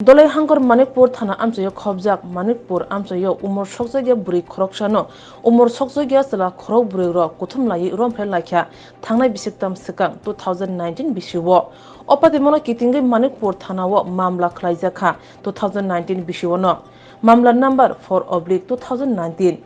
Dolai hangkor Manipur thana amchayo khobjak Manipur amchayo umor sokjagya buri khoroksano umor sokjagya sala khorok buri ro kuthum lai romphre laikha thangnai bisiktam sikang 2019 bisiwo opatimono kitingai Manipur thanao mamla khlaijakha 2019 bisiwono mamla number 4/2019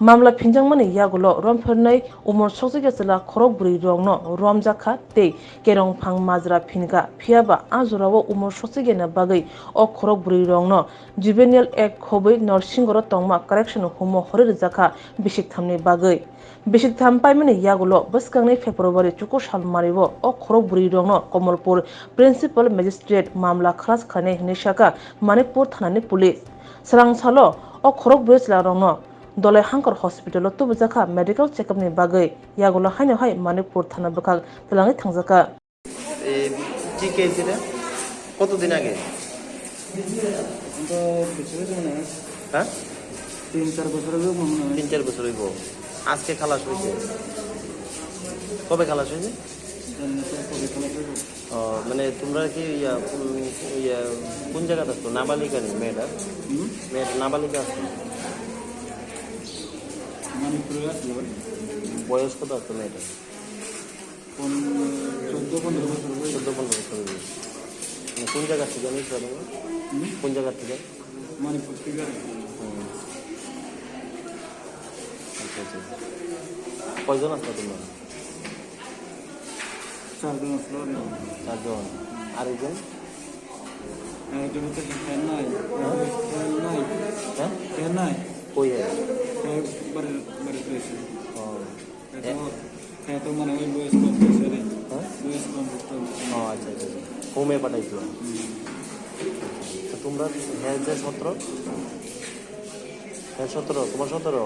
Mamla Pinjangmani Yagulo, Rompernay, Umor Sosakasala, Korobri Rongno, Romjaka, Te, Kerong Pang Mazra Pinga, Piaba, Azurawa, Umor Sosagana Bagay, or Korobri Rongno, Juvenile Act Kobe, nor Singoro Tongma, Correction of Homo Horizaka, Bishik Tamni Bagay. Bishik Tampaimani Yagulo, Baskangni February, Chukushal Marivo, or Korobri Rongno, Komolpur, Principal Magistrate, Mamla Kras Kane, Nishaka, Manipur Thanani Police. Sarang Salo, or Korobri La Rongno. Dolai hangkor hospital to bujaka medical check-up ni bagai yagulo haino hai Manipur thana bakal telangi thangjaka ঠিক আছে রে কতদিন আগে তো কিছু না হ্যাঁ 3-4 বছর আগে মনে হয় 3-4 বছর হইব আজকে খালাস হইছে কবে খালাস হইছে মানে তোমরা কি কোন জায়গাতে আছো নাবালিকা নি মেয়েটা নাবালিকা আছে মণিপুরে আসলো বয়স কত আছে মেয়েটা 14-15 বছর কোন জায়গা থেকে জানিস কোন জায়গা থেকে মণিপুর থেকে আচ্ছা আচ্ছা কয়জন আছে তোমরা 4 জন আসলো 4 জন আরেকজন একজন তো ফ্যান নাই হ্যাঁ ফ্যান নাই কই বারে প্রেসে ও তো মানে ওই বয়স কম প্রেসে রে হ্যাঁ বয়স কম ও আচ্ছা আচ্ছা হোমে পাঠাইছিল তোমরা হ্যাঁ যে 17 হ্যাঁ 17 তোমার 17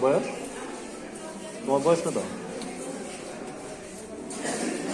বয়স তোমার বয়স কত